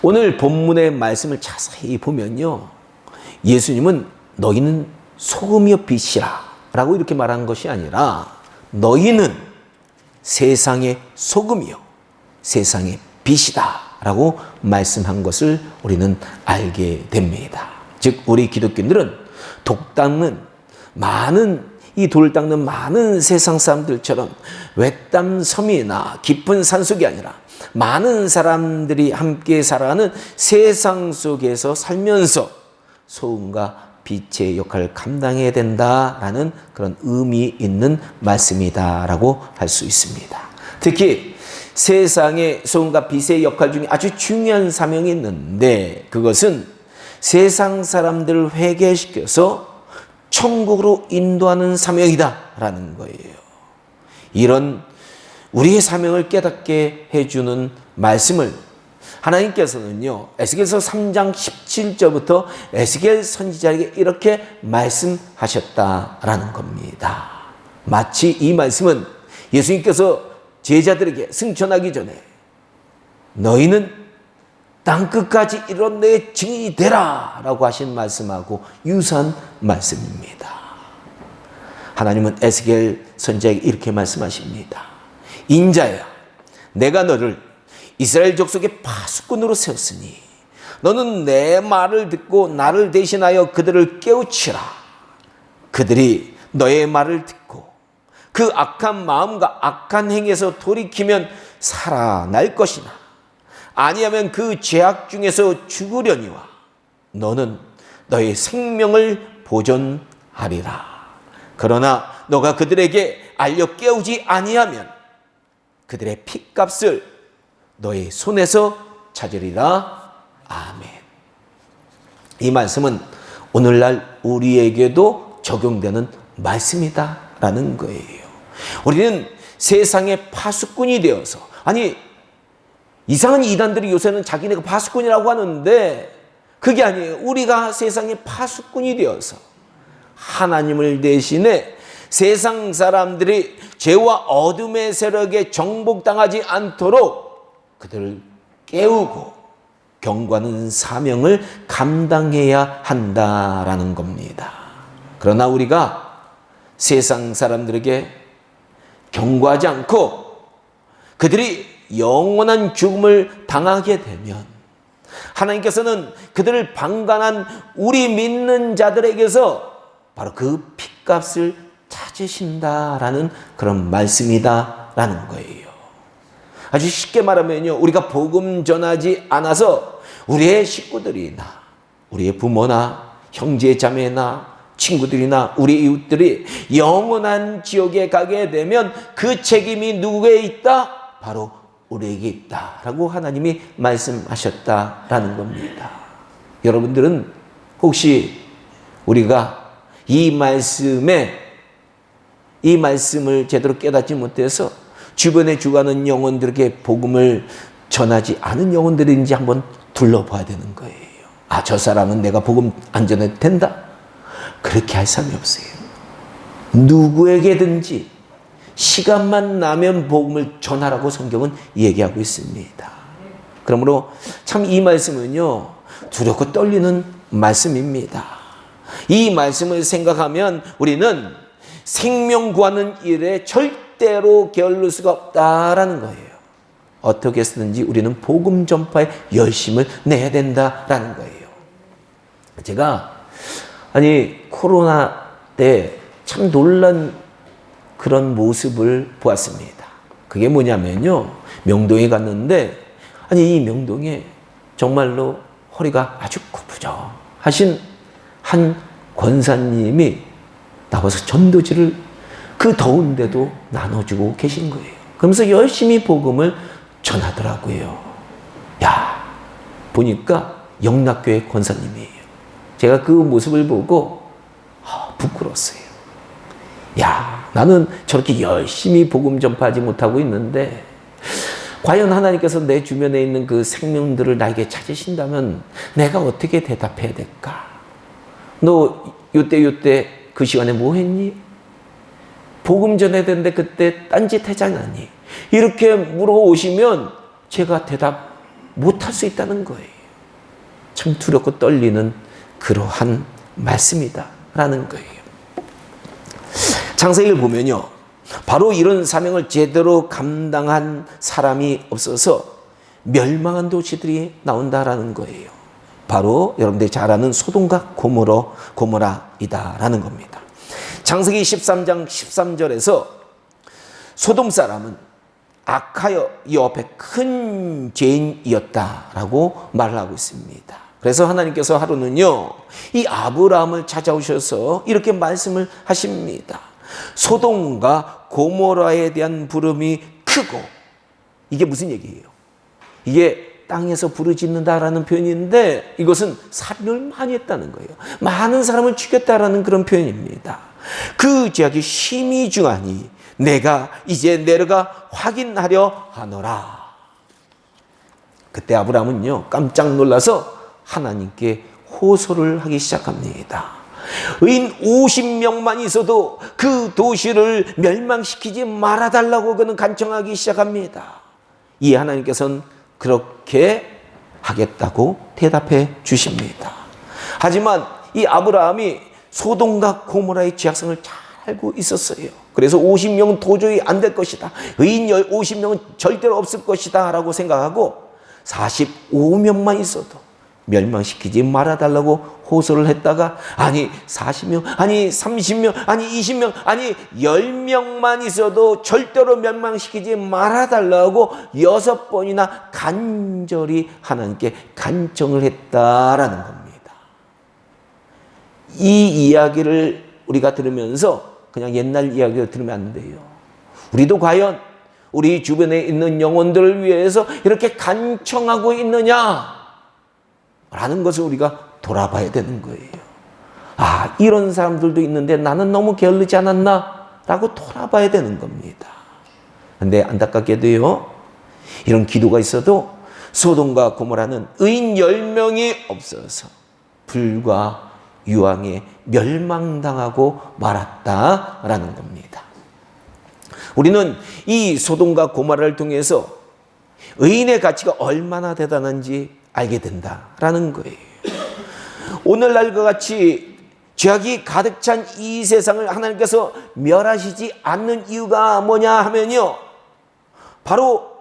오늘 본문의 말씀을 자세히 보면요, 예수님은 너희는 소금이요 빛이라 라고 이렇게 말한 것이 아니라 너희는 세상의 소금이요 세상의 빛이다 라고 말씀한 것을 우리는 알게 됩니다. 즉 우리 기독교인들은 돌 닦는 많은 세상 사람들처럼 외딴 섬이나 깊은 산속이 아니라 많은 사람들이 함께 살아가는 세상 속에서 살면서 소금과 빛의 역할을 감당해야 된다라는 그런 의미 있는 말씀이다라고 할 수 있습니다. 특히 세상의 소금과 빛의 역할 중에 아주 중요한 사명이 있는데 그것은 세상 사람들을 회개시켜서 천국으로 인도하는 사명이다라는 거예요. 이런 우리의 사명을 깨닫게 해주는 말씀을 하나님께서는요, 에스겔서 3장 17절부터 에스겔 선지자에게 이렇게 말씀하셨다라는 겁니다. 마치 이 말씀은 예수님께서 제자들에게 승천하기 전에 너희는 땅끝까지 이런 내 증인이 되라 라고 하신 말씀하고 유사한 말씀입니다. 하나님은 에스겔 선지자에게 이렇게 말씀하십니다. 인자야, 내가 너를 이스라엘 족속의 파수꾼으로 세웠으니 너는 내 말을 듣고 나를 대신하여 그들을 깨우치라. 그들이 너의 말을 듣고 그 악한 마음과 악한 행위에서 돌이키면 살아날 것이나 아니하면 그 죄악 중에서 죽으려니와 너는 너의 생명을 보존하리라. 그러나 너가 그들에게 알려 깨우지 아니하면 그들의 핏값을 너의 손에서 찾으리라. 아멘. 이 말씀은 오늘날 우리에게도 적용되는 말씀이다라는 거예요. 우리는 세상의 파수꾼이 되어서, 아니 이상한 이단들이 요새는 자기네가 파수꾼이라고 하는데 그게 아니에요. 우리가 세상의 파수꾼이 되어서 하나님을 대신해 세상 사람들이 죄와 어둠의 세력에 정복당하지 않도록 그들을 깨우고 경고하는 사명을 감당해야 한다라는 겁니다. 그러나 우리가 세상 사람들에게 경고하지 않고 그들이 영원한 죽음을 당하게 되면 하나님께서는 그들을 방관한 우리 믿는 자들에게서 바로 그 핏값을 찾으신다라는 그런 말씀이다라는 거예요. 아주 쉽게 말하면요, 우리가 복음 전하지 않아서 우리의 식구들이나 우리의 부모나 형제 자매나 친구들이나 우리 이웃들이 영원한 지옥에 가게 되면 그 책임이 누구에게 있다? 바로 우리에게 있다라고 하나님이 말씀하셨다라는 겁니다. 여러분들은 혹시 우리가 이 말씀을 제대로 깨닫지 못해서 주변에 죽어가는 영혼들에게 복음을 전하지 않은 영혼들인지 한번 둘러봐야 되는 거예요. 아, 저 사람은 내가 복음 안 전해도 된다? 그렇게 할 사람이 없어요. 누구에게든지 시간만 나면 복음을 전하라고 성경은 얘기하고 있습니다. 그러므로 참 이 말씀은요, 두렵고 떨리는 말씀입니다. 이 말씀을 생각하면 우리는 생명 구하는 일에 절대로 게을릴 수가 없다라는 거예요. 어떻게 해서든지 우리는 복음 전파에 열심을 내야 된다라는 거예요. 제가 코로나 때 참 놀란 그런 모습을 보았습니다. 그게 뭐냐면요, 명동에 갔는데 이 명동에 정말로 허리가 아주 구부정하신 한 권사님이 나와서 전도지를 그 더운데도 나눠주고 계신 거예요. 그러면서 열심히 복음을 전하더라고요. 야, 보니까 영락교회 권사님이에요. 제가 그 모습을 보고 부끄러웠어요. 야, 나는 저렇게 열심히 복음 전파하지 못하고 있는데 과연 하나님께서 내 주변에 있는 그 생명들을 나에게 찾으신다면 내가 어떻게 대답해야 될까? 너 요때 그 시간에 뭐 했니? 복음 전해야 되는데 그때 딴짓 하지 않았니? 이렇게 물어오시면 제가 대답 못할 수 있다는 거예요. 참 두렵고 떨리는 그러한 말씀이다 라는 거예요. 창세기를 보면요, 바로 이런 사명을 제대로 감당한 사람이 없어서 멸망한 도시들이 나온다라는 거예요. 바로 여러분들이 잘 아는 소돔과 고모라이다라는 겁니다. 창세기 13장 13절에서 소돔 사람은 악하여 여호와의 큰 죄인이었다라고 말을 하고 있습니다. 그래서 하나님께서 하루는요, 이 아브라함을 찾아오셔서 이렇게 말씀을 하십니다. 소돔과 고모라에 대한 부름이 크고, 이게 무슨 얘기예요? 이게 땅에서 부르짖는다라는 표현인데, 이것은 살인을 많이 했다는 거예요. 많은 사람을 죽였다라는 그런 표현입니다. 그 죄악이 심히 중하니 내가 이제 내려가 확인하려 하노라. 그때 아브라함은요, 깜짝 놀라서 하나님께 호소를 하기 시작합니다. 의인 50명만 있어도 그 도시를 멸망시키지 말아달라고 그는 간청하기 시작합니다. 이 하나님께서는 그렇게 하겠다고 대답해 주십니다. 하지만 이 아브라함이 소돔과 고모라의 죄악성을 잘 알고 있었어요. 그래서 50명은 도저히 안 될 것이다, 의인 50명은 절대로 없을 것이다 라고 생각하고 45명만 있어도 멸망시키지 말아달라고 호소를 했다가, 아니 40명, 아니 30명, 아니 20명, 아니 10명만 있어도 절대로 멸망시키지 말아달라고 6번이나 간절히 하나님께 간청을 했다라는 겁니다. 이 이야기를 우리가 들으면서 그냥 옛날 이야기를 들으면 안 돼요. 우리도 과연 우리 주변에 있는 영혼들을 위해서 이렇게 간청하고 있느냐 라는 것을 우리가 돌아봐야 되는 거예요. 아, 이런 사람들도 있는데 나는 너무 게을르지 않았나 라고 돌아봐야 되는 겁니다. 그런데 안타깝게도요, 이런 기도가 있어도 소돔과 고모라는 의인 10명이 없어서 불과 유황에 멸망당하고 말았다라는 겁니다. 우리는 이 소돔과 고모라를 통해서 의인의 가치가 얼마나 대단한지 알게 된다라는 거예요. 오늘날과 같이 죄악이 가득 찬 이 세상을 하나님께서 멸하시지 않는 이유가 뭐냐 하면요, 바로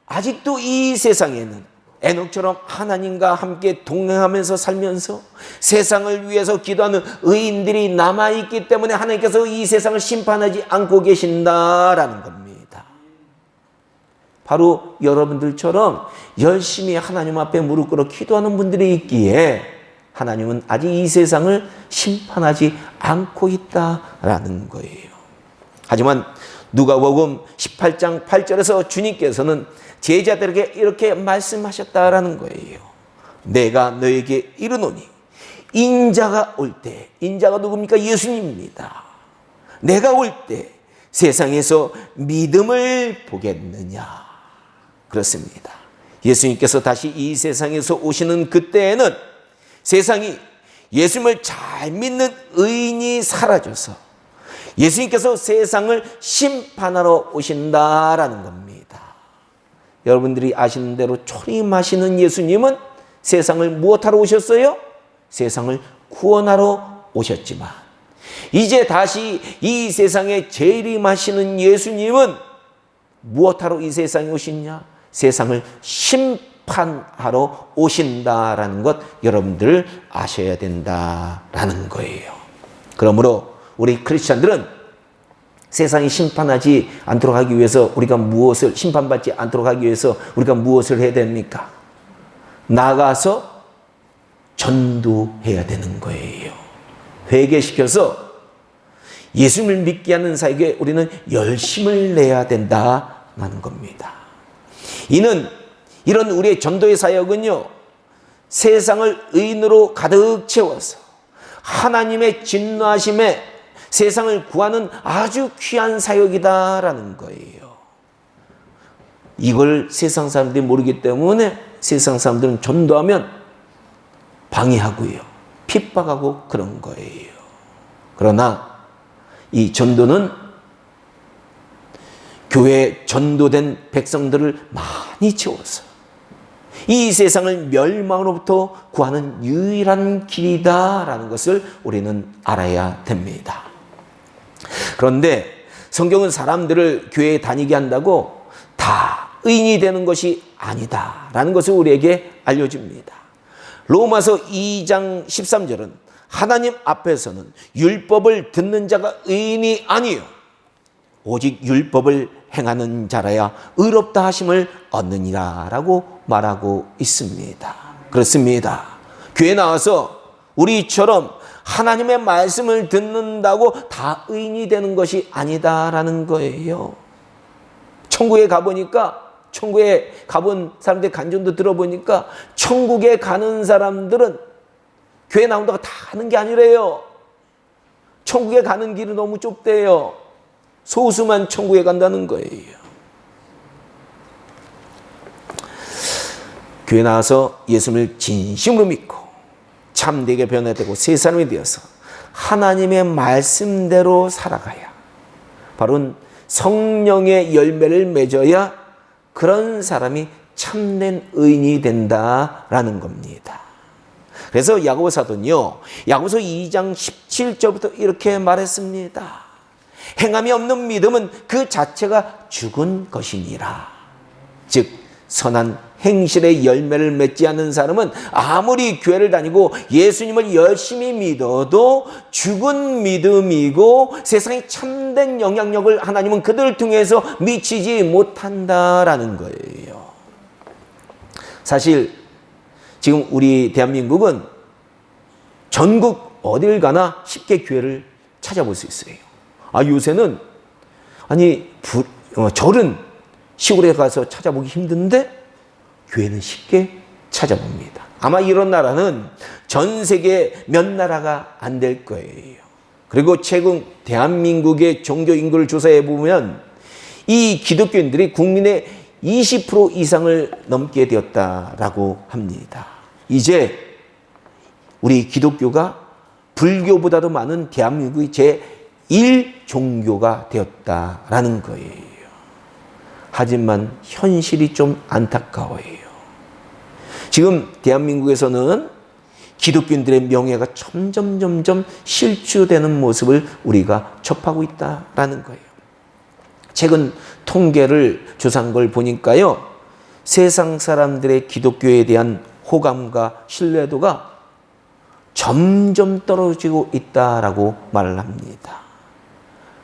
아직도 이 세상에는 에녹처럼 하나님과 함께 동행하면서 살면서 세상을 위해서 기도하는 의인들이 남아있기 때문에 하나님께서 이 세상을 심판하지 않고 계신다라는 겁니다. 바로 여러분들처럼 열심히 하나님 앞에 무릎 꿇어 기도하는 분들이 있기에 하나님은 아직 이 세상을 심판하지 않고 있다라는 거예요. 하지만 누가복음 18장 8절에서 주님께서는 제자들에게 이렇게 말씀하셨다라는 거예요. 내가 너에게 이르노니 인자가 올 때, 인자가 누굽니까? 예수님입니다. 내가 올 때 세상에서 믿음을 보겠느냐? 그렇습니다. 예수님께서 다시 이 세상에서 오시는 그때에는 세상이 예수님을 잘 믿는 의인이 사라져서 예수님께서 세상을 심판하러 오신다라는 겁니다. 여러분들이 아시는 대로 초림하시는 예수님은 세상을 무엇하러 오셨어요? 세상을 구원하러 오셨지만 이제 다시 이 세상에 재림하시는 예수님은 무엇하러 이 세상에 오시냐? 세상을 심판하러 오신다라는 것 여러분들 아셔야 된다라는 거예요. 그러므로 우리 크리스찬들은 세상이 심판하지 않도록 하기 위해서 우리가 무엇을, 심판받지 않도록 하기 위해서 우리가 무엇을 해야 됩니까? 나가서 전도해야 되는 거예요. 회개시켜서 예수님을 믿게 하는 사역에 우리는 열심을 내야 된다는 겁니다. 이런 우리의 전도의 사역은요, 세상을 의인으로 가득 채워서 하나님의 진노하심에 세상을 구하는 아주 귀한 사역이다라는 거예요. 이걸 세상 사람들이 모르기 때문에 세상 사람들은 전도하면 방해하고요, 핍박하고 그런 거예요. 그러나 이 전도는 교회에 전도된 백성들을 많이 채워서 이 세상을 멸망으로부터 구하는 유일한 길이다라는 것을 우리는 알아야 됩니다. 그런데 성경은 사람들을 교회에 다니게 한다고 다 의인이 되는 것이 아니다라는 것을 우리에게 알려줍니다. 로마서 2장 13절은 하나님 앞에서는 율법을 듣는 자가 의인이 아니요 오직 율법을 행하는 자라야 의롭다 하심을 얻느니라 라고 말하고 있습니다. 그렇습니다. 교회 나와서 우리처럼 하나님의 말씀을 듣는다고 다 의인이 되는 것이 아니다라는 거예요. 천국에 가보니까, 천국에 가본 사람들의 간증도 들어보니까 천국에 가는 사람들은 교회 나온다고 다 하는 게 아니래요. 천국에 가는 길은 너무 좁대요. 소수만 천국에 간다는 거예요. 교회 나와서 예수님을 진심으로 믿고 참되게 변화되고 새 사람이 되어서 하나님의 말씀대로 살아가야 바로 성령의 열매를 맺어야 그런 사람이 참된 의인이 된다라는 겁니다. 그래서 야고보 사도는요, 야고보서 2장 17절부터 이렇게 말했습니다. 행함이 없는 믿음은 그 자체가 죽은 것이니라. 즉 선한 행실의 열매를 맺지 않는 사람은 아무리 교회를 다니고 예수님을 열심히 믿어도 죽은 믿음이고 세상에 참된 영향력을 하나님은 그들을 통해서 미치지 못한다라는 거예요. 사실 지금 우리 대한민국은 전국 어딜 가나 쉽게 교회를 찾아볼 수 있어요. 요새는 절은 시골에 가서 찾아보기 힘든데 교회는 쉽게 찾아봅니다. 아마 이런 나라는 전 세계 몇 나라가 안 될 거예요. 그리고 최근 대한민국의 종교 인구를 조사해 보면 이 기독교인들이 국민의 20% 이상을 넘게 되었다라고 합니다. 이제 우리 기독교가 불교보다도 많은 대한민국의 제1종교가 되었다라는 거예요. 하지만 현실이 좀 안타까워요. 지금 대한민국에서는 기독교인들의 명예가 점점 실추되는 모습을 우리가 접하고 있다라는 거예요. 최근 통계를 조사한 걸 보니까요, 세상 사람들의 기독교에 대한 호감과 신뢰도가 점점 떨어지고 있다라고 말을 합니다.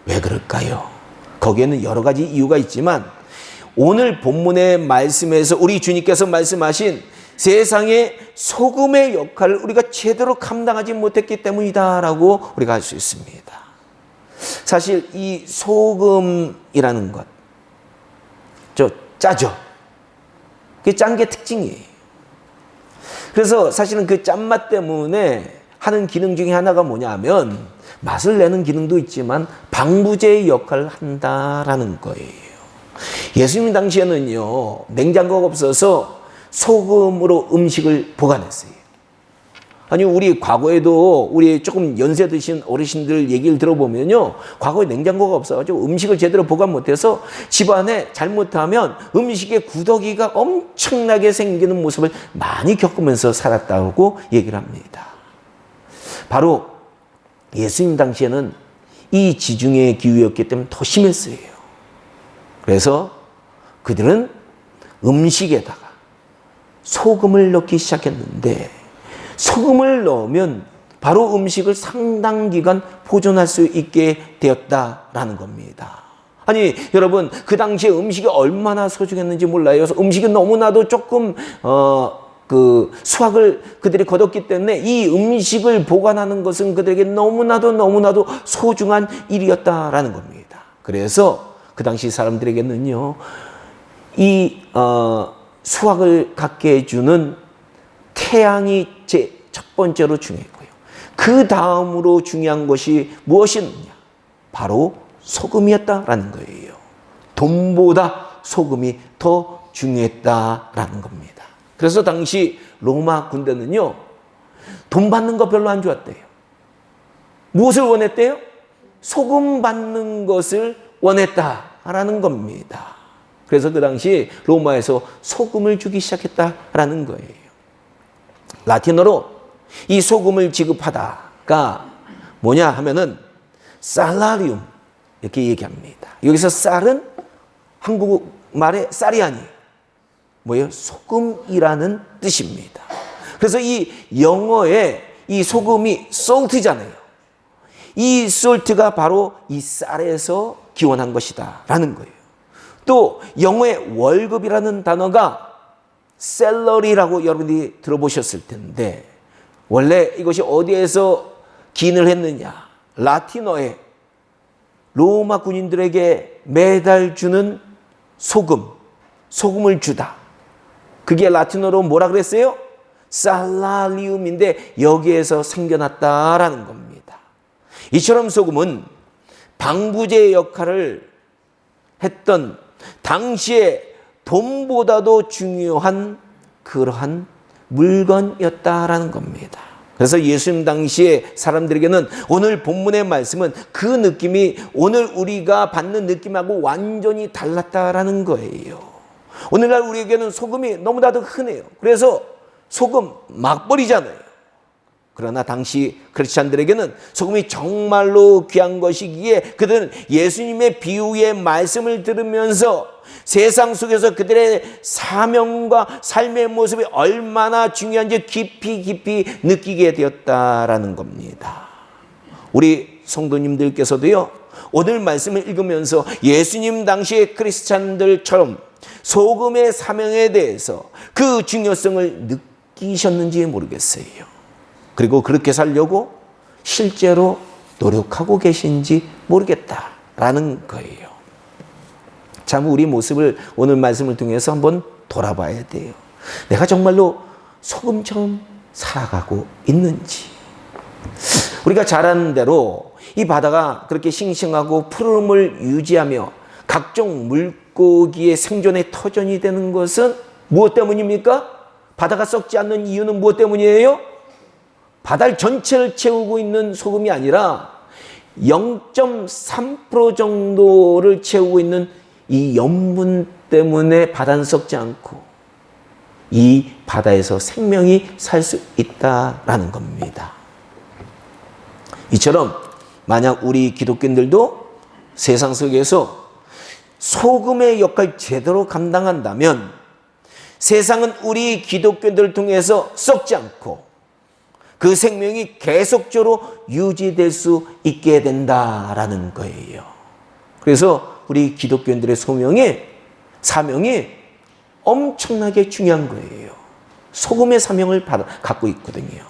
왜 그럴까요? 거기에는 여러 가지 이유가 있지만 오늘 본문의 말씀에서 우리 주님께서 말씀하신 세상의 소금의 역할을 우리가 제대로 감당하지 못했기 때문이다라고 우리가 알 수 있습니다. 사실 이 소금이라는 것, 짜죠. 그게 짠 게 특징이에요. 그래서 사실은 그 짠맛 때문에 하는 기능 중에 하나가 뭐냐면 맛을 내는 기능도 있지만 방부제의 역할을 한다라는 거예요. 예수님 당시에는요, 냉장고가 없어서 소금으로 음식을 보관했어요. 우리 과거에도 우리 조금 연세 드신 어르신들 얘기를 들어보면요, 과거에 냉장고가 없어가지고 음식을 제대로 보관 못해서 집안에 잘못하면 음식에 구더기가 엄청나게 생기는 모습을 많이 겪으면서 살았다고 얘기를 합니다. 바로 예수님 당시에는 이 지중해 기후였기 때문에 더 심했어요. 그래서 그들은 음식에다가 소금을 넣기 시작했는데 소금을 넣으면 바로 음식을 상당 기간 보존할 수 있게 되었다라는 겁니다. 여러분, 그 당시에 음식이 얼마나 소중했는지 몰라요. 그래서 음식이 너무나도 조금 수확을 그들이 거뒀기 때문에 이 음식을 보관하는 것은 그들에게 너무나도 소중한 일이었다라는 겁니다. 그래서 그 당시 사람들에게는요, 이 수확을 갖게 해주는 태양이 첫 번째로 중요했고요. 그 다음으로 중요한 것이 무엇이었느냐? 바로 소금이었다라는 거예요. 돈보다 소금이 더 중요했다라는 겁니다. 그래서 당시 로마 군대는요, 돈 받는 거 별로 안 좋았대요. 무엇을 원했대요? 소금 받는 것을 원했다라는 겁니다. 그래서 그 당시 로마에서 소금을 주기 시작했다라는 거예요. 라틴어로 이 소금을 지급하다가 뭐냐 하면은 살라리움 이렇게 얘기합니다. 여기서 쌀은 한국말의 쌀이 아니에요. 뭐예요? 소금이라는 뜻입니다. 그래서 이 영어에 이 소금이 salt잖아요. 이 salt가 바로 이 쌀에서 기원한 것이다 라는 거예요. 또 영어의 월급이라는 단어가 셀러리라고 여러분들이 들어보셨을 텐데 원래 이것이 어디에서 기인을 했느냐? 라틴어에 로마 군인들에게 매달 주는 소금을 주다. 그게 라틴어로 뭐라 그랬어요? 살라리움인데 여기에서 생겨났다라는 겁니다. 이처럼 소금은 방부제 역할을 했던 당시에 돈보다도 중요한 그러한 물건이었다라는 겁니다. 그래서 예수님 당시에 사람들에게는 오늘 본문의 말씀은 그 느낌이 오늘 우리가 받는 느낌하고 완전히 달랐다라는 거예요. 오늘날 우리에게는 소금이 너무나도 흔해요. 그래서 소금 막 버리잖아요. 그러나 당시 크리스찬들에게는 소금이 정말로 귀한 것이기에 그들은 예수님의 비유의 말씀을 들으면서 세상 속에서 그들의 사명과 삶의 모습이 얼마나 중요한지 깊이 느끼게 되었다라는 겁니다. 우리 성도님들께서도요, 오늘 말씀을 읽으면서 예수님 당시의 크리스찬들처럼 소금의 사명에 대해서 그 중요성을 느끼셨는지 모르겠어요. 그리고 그렇게 살려고 실제로 노력하고 계신지 모르겠다라는 거예요. 참 우리 모습을 오늘 말씀을 통해서 한번 돌아봐야 돼요. 내가 정말로 소금처럼 살아가고 있는지. 우리가 잘 아는 대로 이 바다가 그렇게 싱싱하고 푸름을 유지하며 각종 물고기의 생존의 터전이 되는 것은 무엇 때문입니까? 바다가 썩지 않는 이유는 무엇 때문이에요? 바다 전체를 채우고 있는 소금이 아니라 0.3% 정도를 채우고 있는 이 염분 때문에 바다는 썩지 않고 이 바다에서 생명이 살 수 있다라는 겁니다. 이처럼 만약 우리 기독교인들도 세상 속에서 소금의 역할을 제대로 감당한다면 세상은 우리 기독교인들을 통해서 썩지 않고 그 생명이 계속적으로 유지될 수 있게 된다라는 거예요. 그래서 우리 기독교인들의 사명이 엄청나게 중요한 거예요. 소금의 사명을 갖고 있거든요.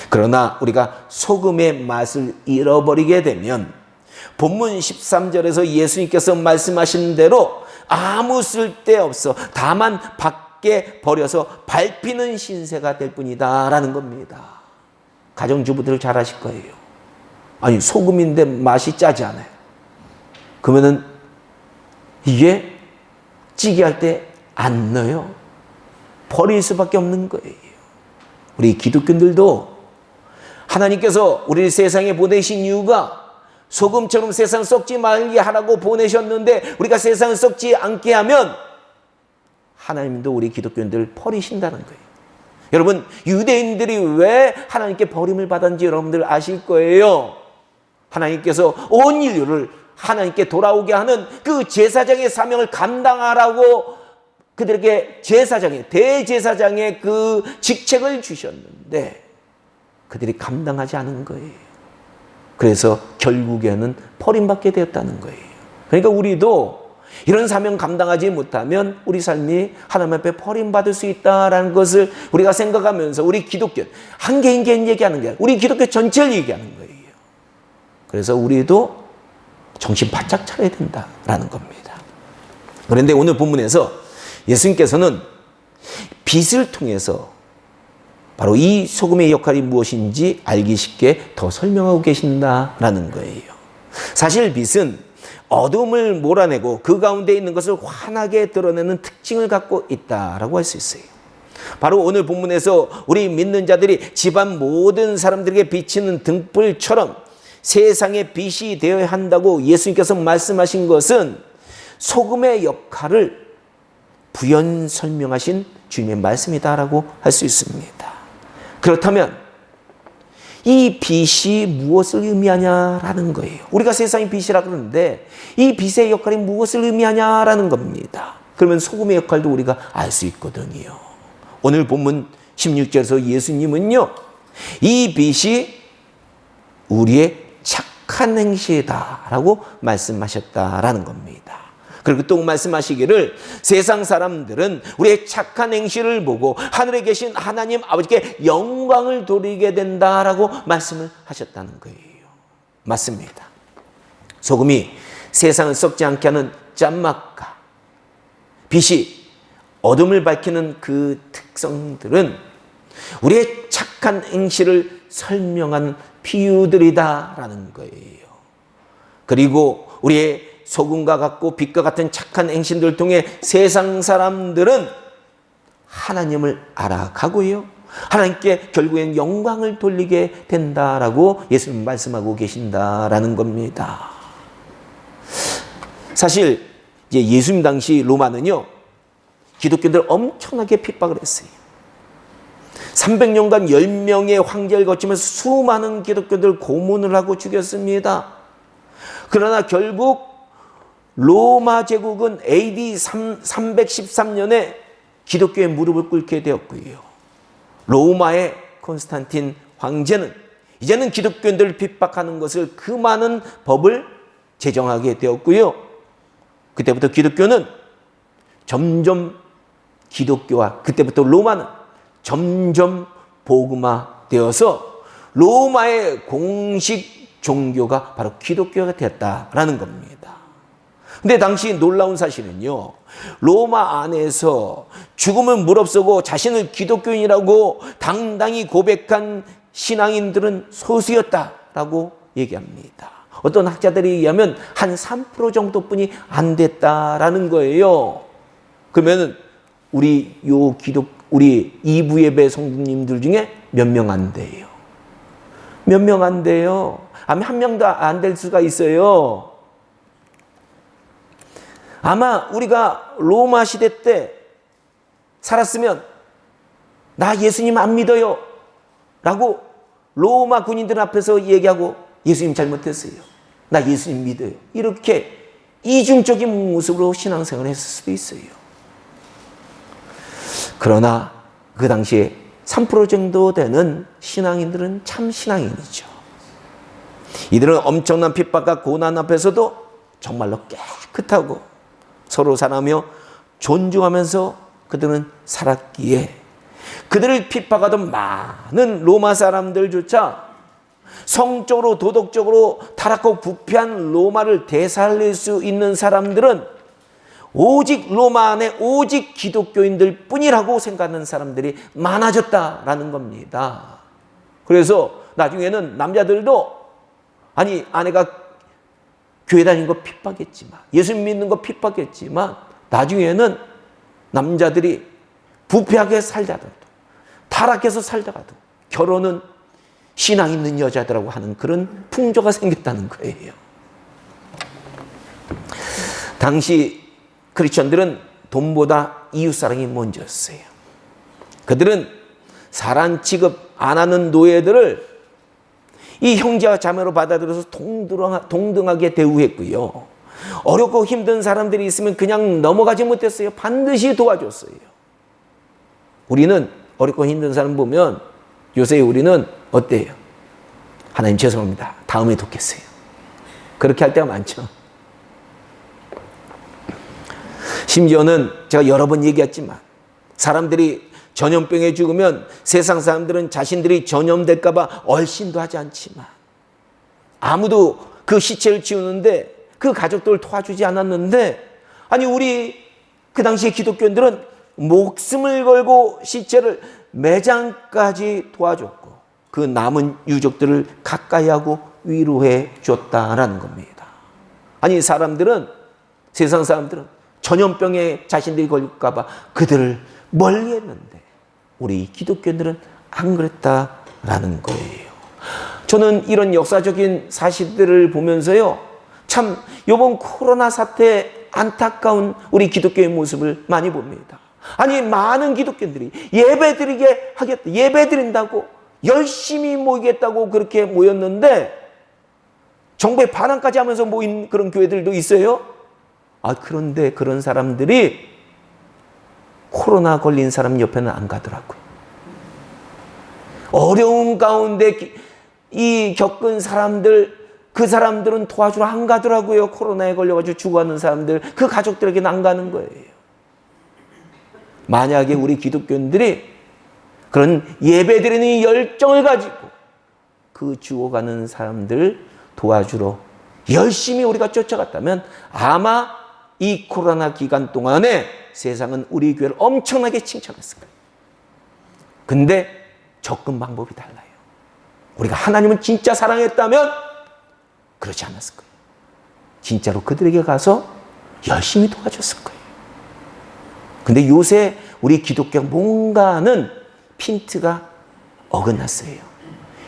그러나 우리가 소금의 맛을 잃어버리게 되면 본문 13절에서 예수님께서 말씀하신 대로 아무 쓸데없어 다만 밖에 버려서 밟히는 신세가 될 뿐이다 라는 겁니다. 가정주부들 잘 아실 거예요. 아니 소금인데 맛이 짜지 않아요. 그러면은 이게 찌개 할 때 안 넣어요. 버릴 수밖에 없는 거예요. 우리 기독교인들도 하나님께서 우리를 세상에 보내신 이유가 소금처럼 세상 썩지 말게 하라고 보내셨는데 우리가 세상을 썩지 않게 하면 하나님도 우리 기독교인들을 버리신다는 거예요. 여러분 유대인들이 왜 하나님께 버림을 받았는지 여러분들 아실 거예요. 하나님께서 온 인류를 하나님께 돌아오게 하는 그 제사장의 사명을 감당하라고 그들에게 대제사장의 그 직책을 주셨는데 그들이 감당하지 않은 거예요. 그래서 결국에는 버림받게 되었다는 거예요. 그러니까 우리도 이런 사명 감당하지 못하면 우리 삶이 하나님 앞에 버림받을 수 있다는 것을 우리가 생각하면서 우리 기독교 한 개인 얘기하는 게 아니라 우리 기독교 전체를 얘기하는 거예요. 그래서 우리도 정신 바짝 차려야 된다라는 겁니다. 그런데 오늘 본문에서 예수님께서는 빛을 통해서 바로 이 소금의 역할이 무엇인지 알기 쉽게 더 설명하고 계신다라는 거예요. 사실 빛은 어둠을 몰아내고 그 가운데 있는 것을 환하게 드러내는 특징을 갖고 있다라고 할 수 있어요. 바로 오늘 본문에서 우리 믿는 자들이 집안 모든 사람들에게 비치는 등불처럼 세상의 빛이 되어야 한다고 예수님께서 말씀하신 것은 소금의 역할을 부연 설명하신 주님의 말씀이다라고 할 수 있습니다. 그렇다면 이 빛이 무엇을 의미하냐라는 거예요. 우리가 세상의 빛이라 그러는데 이 빛의 역할이 무엇을 의미하냐라는 겁니다. 그러면 소금의 역할도 우리가 알 수 있거든요. 오늘 본문 16절에서 예수님은요, 이 빛이 우리의 착한 행실이다라고 말씀하셨다라는 겁니다. 그리고 또 말씀하시기를 세상 사람들은 우리의 착한 행실을 보고 하늘에 계신 하나님 아버지께 영광을 돌리게 된다라고 말씀을 하셨다는 거예요. 맞습니다. 소금이 세상을 썩지 않게 하는 짠맛과 빛이 어둠을 밝히는 그 특성들은 우리의 착한 행실을 설명한 비유들이다라는 거예요. 그리고 우리의 소금과 같고 빛과 같은 착한 행실들을 통해 세상 사람들은 하나님을 알아가고요, 하나님께 결국엔 영광을 돌리게 된다라고 예수님 말씀하고 계신다라는 겁니다. 사실 이제 예수님 당시 로마는요, 기독교인들 엄청나게 핍박을 했어요. 300년간 10명의 황제를 거치면서 수많은 기독교인들 고문을 하고 죽였습니다. 그러나 결국 로마 제국은 AD 313년에 기독교의 무릎을 꿇게 되었고요. 로마의 콘스탄틴 황제는 이제는 기독교인들을 핍박하는 것을 금하는 법을 제정하게 되었고요. 그때부터 기독교는 점점 그때부터 로마는 점점 복음화되어서 로마의 공식 종교가 바로 기독교가 되었다라는 겁니다. 근데 당시 놀라운 사실은요, 로마 안에서 죽음을 무릅쓰고 자신을 기독교인이라고 당당히 고백한 신앙인들은 소수였다라고 얘기합니다. 어떤 학자들이 얘기하면 한 3% 정도뿐이 안 됐다라는 거예요. 그러면 우리 2부 예배 성도님들 중에 몇 명 안 돼요? 몇 명 안 돼요? 아마 한 명도 안 될 수가 있어요. 아마 우리가 로마 시대 때 살았으면 나 예수님 안 믿어요 라고 로마 군인들 앞에서 얘기하고 예수님 잘못했어요, 나 예수님 믿어요, 이렇게 이중적인 모습으로 신앙생활을 했을 수도 있어요. 그러나 그 당시에 3% 정도 되는 신앙인들은 참 신앙인이죠. 이들은 엄청난 핍박과 고난 앞에서도 정말로 깨끗하고 서로 사랑하며 존중하면서 그들은 살았기에 그들을 핍박하던 많은 로마 사람들조차 성적으로 도덕적으로 타락하고 부패한 로마를 되살릴 수 있는 사람들은 오직 로마 안에 오직 기독교인들 뿐이라고 생각하는 사람들이 많아졌다라는 겁니다. 그래서 나중에는 남자들도 아니 아내가 교회 다니는 거 핍박했지만 예수님 믿는 거 핍박했지만 나중에는 남자들이 부패하게 살다가도 타락해서 살다가도 결혼은 신앙 있는 여자들하고 하는 그런 풍조가 생겼다는 거예요. 당시 크리스천들은 돈보다 이웃사랑이 먼저였어요. 그들은 사람 취급 안 하는 노예들을 이 형제와 자매로 받아들여서 동등하게 대우했고요. 어렵고 힘든 사람들이 있으면 그냥 넘어가지 못했어요. 반드시 도와줬어요. 우리는 어렵고 힘든 사람 보면 요새 우리는 어때요? 하나님 죄송합니다, 다음에 돕겠어요. 그렇게 할 때가 많죠. 심지어는 제가 여러 번 얘기했지만 사람들이 전염병에 죽으면 세상 사람들은 자신들이 전염될까 봐 얼씬도 하지 않지만 아무도 그 시체를 치우는데 그 가족들을 도와주지 않았는데, 아니 우리 그 당시에 기독교인들은 목숨을 걸고 시체를 매장까지 도와줬고 그 남은 유족들을 가까이 하고 위로해 줬다라는 겁니다. 아니 세상 사람들은 전염병에 자신들이 걸릴까 봐 그들을 멀리 했는데 우리 기독교인들은 안 그랬다라는 거예요. 저는 이런 역사적인 사실들을 보면서요, 참 이번 코로나 사태 안타까운 우리 기독교의 모습을 많이 봅니다. 아니, 많은 기독교인들이 예배드리게 하겠다, 예배드린다고 열심히 모이겠다고 그렇게 모였는데 정부에 반항까지 하면서 모인 그런 교회들도 있어요. 그런데 그런 사람들이 코로나 걸린 사람 옆에는 안 가더라고요. 어려운 가운데 이 겪은 사람들, 그 사람들은 도와주러 안 가더라고요. 코로나에 걸려가지고 죽어가는 사람들, 그 가족들에게는 안 가는 거예요. 만약에 우리 기독교인들이 그런 예배드리는 열정을 가지고 그 죽어가는 사람들 도와주러 열심히 우리가 쫓아갔다면 아마 이 코로나 기간 동안에 세상은 우리 교회를 엄청나게 칭찬했을 거예요. 근데 접근 방법이 달라요. 우리가 하나님을 진짜 사랑했다면 그렇지 않았을 거예요. 진짜로 그들에게 가서 열심히 도와줬을 거예요. 근데 요새 우리 기독교가 뭔가는 핀트가 어긋났어요.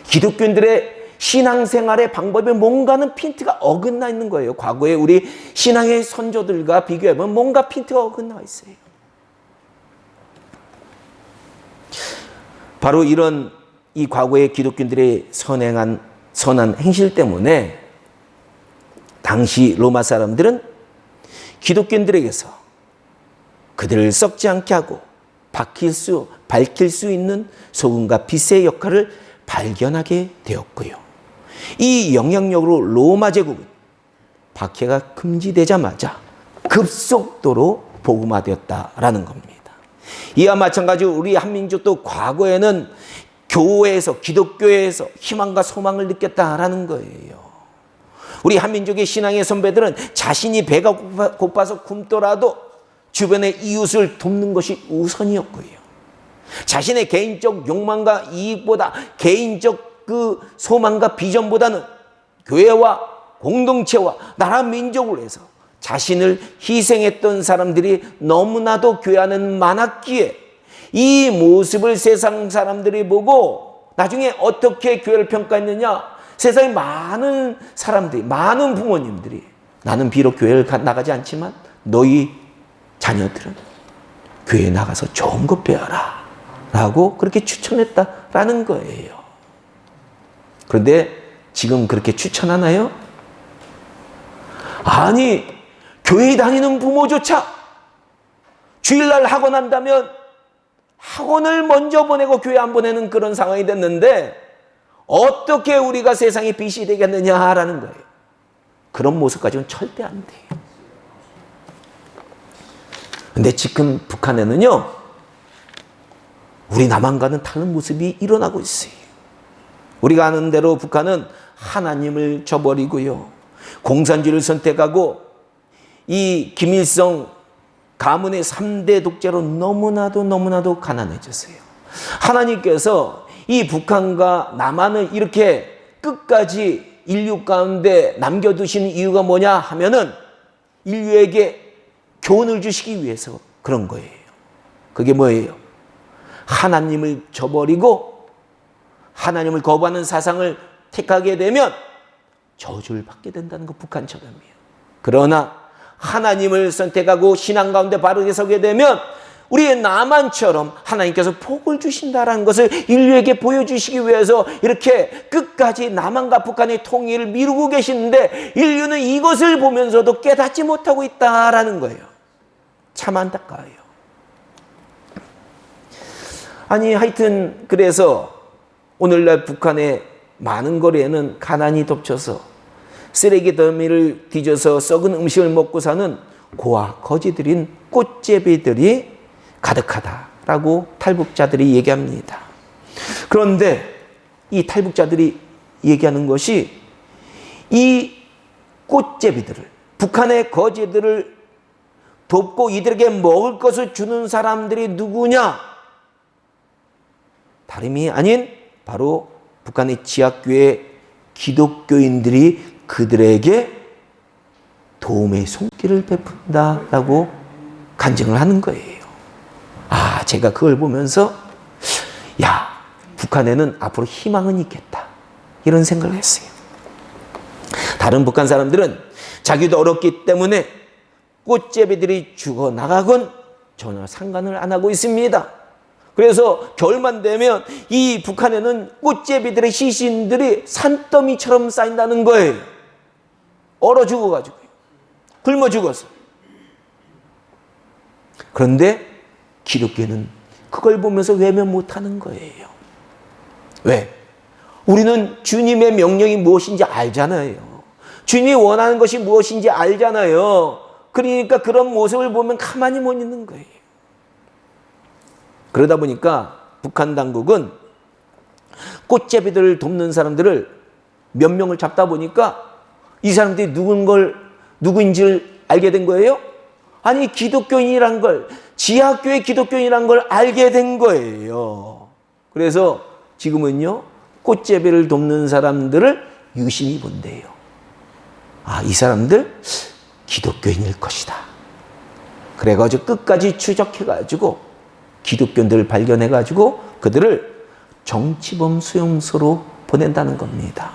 기독교인들의 신앙생활의 방법에 뭔가는 핀트가 어긋나 있는 거예요. 과거에 우리 신앙의 선조들과 비교해보면 뭔가 핀트가 어긋나 있어요. 바로 이런 이 과거의 기독교인들의 선한 행실 때문에 당시 로마 사람들은 기독교인들에게서 그들을 썩지 않게 하고 밝힐 수 있는 소금과 빛의 역할을 발견하게 되었고요. 이 영향력으로 로마 제국은 박해가 금지되자마자 급속도로 복음화되었다라는 겁니다. 이와 마찬가지로 우리 한민족도 과거에는 교회에서, 기독교회에서 희망과 소망을 느꼈다라는 거예요. 우리 한민족의 신앙의 선배들은 자신이 배가 고파서 굶더라도 주변의 이웃을 돕는 것이 우선이었고요. 자신의 개인적 욕망과 이익보다 개인적 그 소망과 비전보다는 교회와 공동체와 나라 민족을 위해서 자신을 희생했던 사람들이 너무나도 교회 안에는 많았기에 이 모습을 세상 사람들이 보고 나중에 어떻게 교회를 평가했느냐? 세상에 많은 사람들이, 많은 부모님들이 나는 비록 교회를 나가지 않지만 너희 자녀들은 교회에 나가서 좋은 것 배워라 라고 그렇게 추천했다라는 거예요. 그런데 지금 그렇게 추천하나요? 아니, 교회 다니는 부모조차 주일날 학원 한다면 학원을 먼저 보내고 교회 안 보내는 그런 상황이 됐는데 어떻게 우리가 세상에 빛이 되겠느냐라는 거예요. 그런 모습까지는 절대 안 돼요. 근데 지금 북한에는요, 우리 남한과는 다른 모습이 일어나고 있어요. 우리가 아는 대로 북한은 하나님을 저버리고요, 공산주의를 선택하고 이 김일성 가문의 3대 독재로 너무나도 가난해졌어요. 하나님께서 이 북한과 남한을 이렇게 끝까지 인류 가운데 남겨두시는 이유가 뭐냐 하면은 인류에게 교훈을 주시기 위해서 그런 거예요. 그게 뭐예요? 하나님을 저버리고 하나님을 거부하는 사상을 택하게 되면 저주를 받게 된다는 거, 북한처럼이에요. 그러나 하나님을 선택하고 신앙 가운데 바르게 서게 되면 우리의 남한처럼 하나님께서 복을 주신다는 것을 인류에게 보여주시기 위해서 이렇게 끝까지 남한과 북한의 통일을 미루고 계시는데 인류는 이것을 보면서도 깨닫지 못하고 있다라는 거예요. 참 안타까워요. 아니, 하여튼 그래서 오늘날 북한의 많은 거리에는 가난이 덮쳐서 쓰레기 더미를 뒤져서 썩은 음식을 먹고 사는 고아 거지들인 꽃제비들이 가득하다라고 탈북자들이 얘기합니다. 그런데 이 탈북자들이 얘기하는 것이 이 꽃제비들을, 북한의 거지들을 돕고 이들에게 먹을 것을 주는 사람들이 누구냐? 다름이 아닌 바로 북한의 지하교회 기독교인들이 그들에게 도움의 손길을 베푼다라고 간증을 하는 거예요. 제가 그걸 보면서 북한에는 앞으로 희망은 있겠다, 이런 생각을 했어요. 다른 북한 사람들은 자기도 어렵기 때문에 꽃제비들이 죽어나가건 전혀 상관을 안 하고 있습니다. 그래서 겨울만 되면 이 북한에는 꽃제비들의 시신들이 산더미처럼 쌓인다는 거예요. 얼어 죽어가지고요. 굶어 죽어서. 그런데 기독교는 그걸 보면서 외면 못하는 거예요. 왜? 우리는 주님의 명령이 무엇인지 알잖아요. 주님이 원하는 것이 무엇인지 알잖아요. 그러니까 그런 모습을 보면 가만히 못 있는 거예요. 그러다 보니까 북한 당국은 꽃제비들을 돕는 사람들을 몇 명을 잡다 보니까 이 사람들이 누구인지를 알게 된 거예요. 아니, 기독교인이란 걸, 지하교의 기독교인이란 걸 알게 된 거예요. 그래서 지금은요, 꽃제비를 돕는 사람들을 유심히 본대요. 아, 이 사람들 기독교인일 것이다. 그래가지고 끝까지 추적해가지고 기독교인들을 발견해가지고 그들을 정치범 수용소로 보낸다는 겁니다.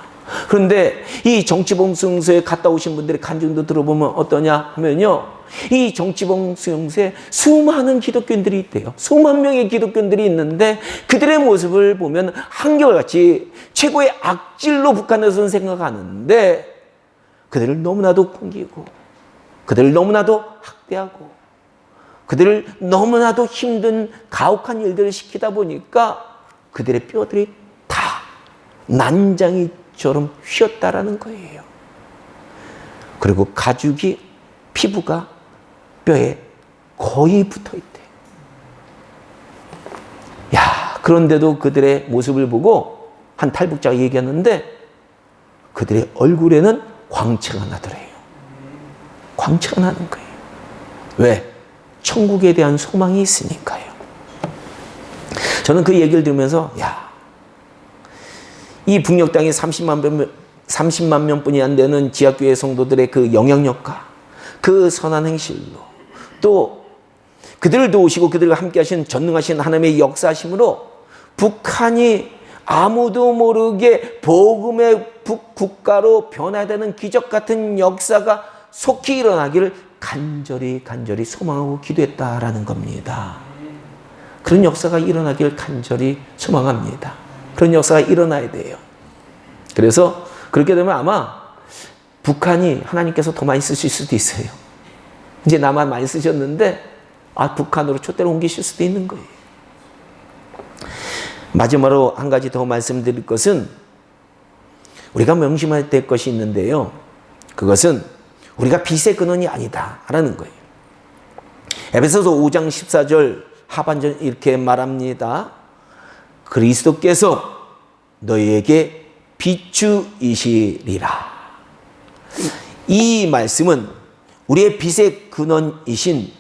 그런데 이 정치범 수용소에 갔다 오신 분들의 간증도 들어보면 어떠냐 하면요, 이 정치범 수용소에 수많은 기독교인들이 있대요. 수만 명의 기독교인들이 있는데 그들의 모습을 보면 한결같이 최고의 악질로 북한에서는 생각하는데 그들을 너무나도 공기고 그들을 너무나도 학대하고 그들을 너무나도 힘든 가혹한 일들을 시키다 보니까 그들의 뼈들이 다 난장이처럼 휘었다라는 거예요. 그리고 가죽이, 피부가 뼈에 거의 붙어 있대. 야, 그런데도 그들의 모습을 보고 한 탈북자가 얘기하는데 그들의 얼굴에는 광채가 나더래요. 광채가 나는 거예요. 왜? 천국에 대한 소망이 있으니까요. 저는 그 얘기를 들으면서 야, 이 북녘 땅에 30만 명뿐이 안 되는 지하교회 성도들의 그 영향력과 그 선한 행실로 또 그들을 도우시고 그들과 함께 하신 전능하신 하나님의 역사심으로 북한이 아무도 모르게 복음의 국가로 변화되는 기적 같은 역사가 속히 일어나기를 간절히 소망하고 기도했다라는 겁니다. 그런 역사가 일어나길 간절히 소망합니다. 그런 역사가 일어나야 돼요. 그래서 그렇게 되면 아마 북한이 하나님께서 더 많이 쓰실 수도 있어요. 이제 남한 많이 쓰셨는데 북한으로 촛대를 옮기실 수도 있는 거예요. 마지막으로 한 가지 더 말씀드릴 것은 우리가 명심해야 될 것이 있는데요. 그것은 우리가 빚의 근원이 아니다라는 거예요. 에베소서 5장 14절 하반절 이렇게 말합니다. 그리스도께서 너희에게 비추이시리라. 이 말씀은 우리의 빚의 근원이신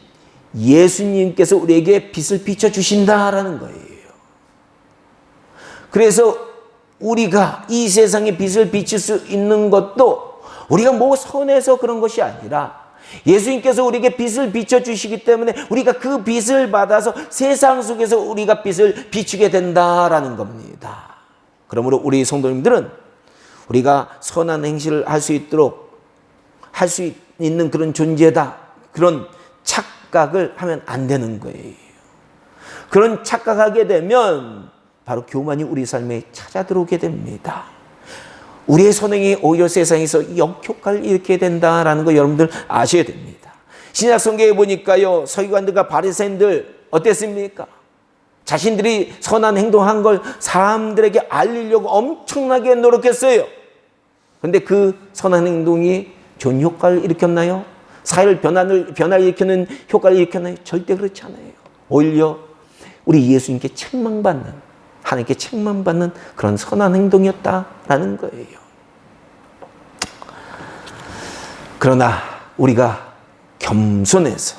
예수님께서 우리에게 빚을 비춰주신다라는 거예요. 그래서 우리가 이 세상에 빚을 비칠 수 있는 것도 우리가 뭐 선해서 그런 것이 아니라 예수님께서 우리에게 빚을 비춰주시기 때문에 우리가 그 빚을 받아서 세상 속에서 우리가 빚을 비추게 된다라는 겁니다. 그러므로 우리 성도님들은 우리가 선한 행실을 할 수 있도록 할 수 있는 그런 존재다, 그런 착각을 하면 안 되는 거예요. 그런 착각하게 되면 바로 교만이 우리 삶에 찾아들어오게 됩니다. 우리의 선행이 오히려 세상에서 역효과를 일으키게 된다라는 거 여러분들 아셔야 됩니다. 신약 성경에 보니까요, 서기관들과 바리새인들 어땠습니까? 자신들이 선한 행동한 걸 사람들에게 알리려고 엄청나게 노력했어요. 그런데 그 선한 행동이 좋은 효과를 일으켰나요? 사회를 변화를 일으키는 효과를 일으켰나요? 절대 그렇지 않아요. 오히려 우리 예수님께 책망받는, 하나님께 책망받는 그런 선한 행동이었다라는 거예요. 그러나 우리가 겸손해서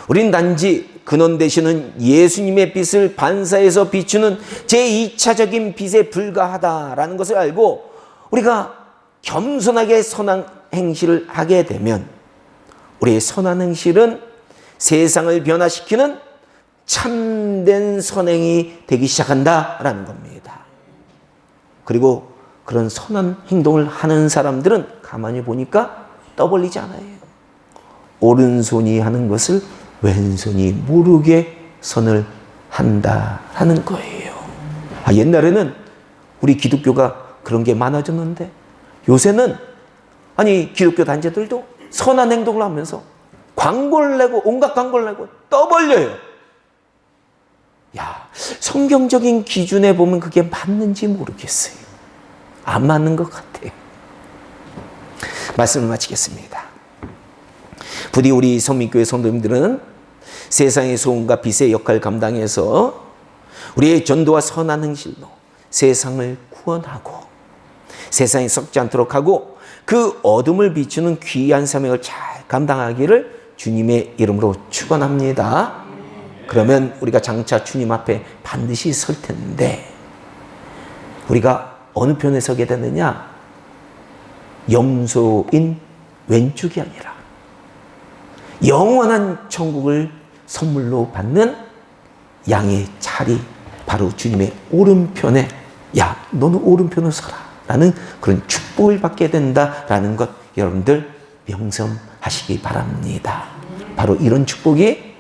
우린 단지 근원 되시는 예수님의 빛을 반사해서 비추는 제2차적인 빛에 불과하다라는 것을 알고 우리가 겸손하게 선한 행실을 하게 되면 우리의 선한 행실은 세상을 변화시키는 참된 선행이 되기 시작한다라는 겁니다. 그리고 그런 선한 행동을 하는 사람들은 가만히 보니까 떠벌리지 않아요. 오른손이 하는 것을 왼손이 모르게 선을 한다 하는 거예요. 옛날에는 우리 기독교가 그런 게 많아졌는데 요새는 기독교 단체들도 선한 행동을 하면서 광고를 내고 온갖 광고를 내고 떠벌려요. 성경적인 기준에 보면 그게 맞는지 모르겠어요. 안 맞는 것 같아요. 말씀을 마치겠습니다. 부디 우리 성민교회 성도님들은 세상의 소음과 빛의 역할을 감당해서 우리의 전도와 선한 행실로 세상을 구원하고 세상에 썩지 않도록 하고 그 어둠을 비추는 귀한 사명을 잘 감당하기를 주님의 이름으로 축원합니다. 그러면 우리가 장차 주님 앞에 반드시 설 텐데 우리가 어느 편에 서게 되느냐? 염소인 왼쪽이 아니라 영원한 천국을 선물로 받는 양의 자리, 바로 주님의 오른편에 너는 오른편으로 서라 라는 그런 축복을 받게 된다라는 것 여러분들 명심하시기 바랍니다. 바로 이런 축복이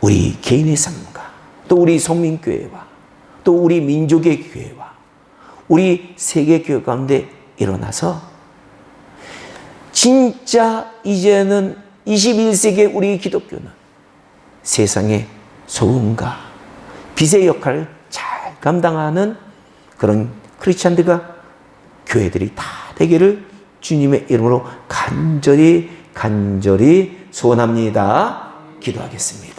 우리 개인의 삶과 또 우리 성민교회와 또 우리 민족의 교회와 우리 세계교회 가운데 일어나서 진짜 이제는 21세기의 우리 기독교는 세상의 소음과 빛의 역할을 잘 감당하는 그런 크리스찬들과 교회들이 다 되기를 주님의 이름으로 간절히 소원합니다. 기도하겠습니다.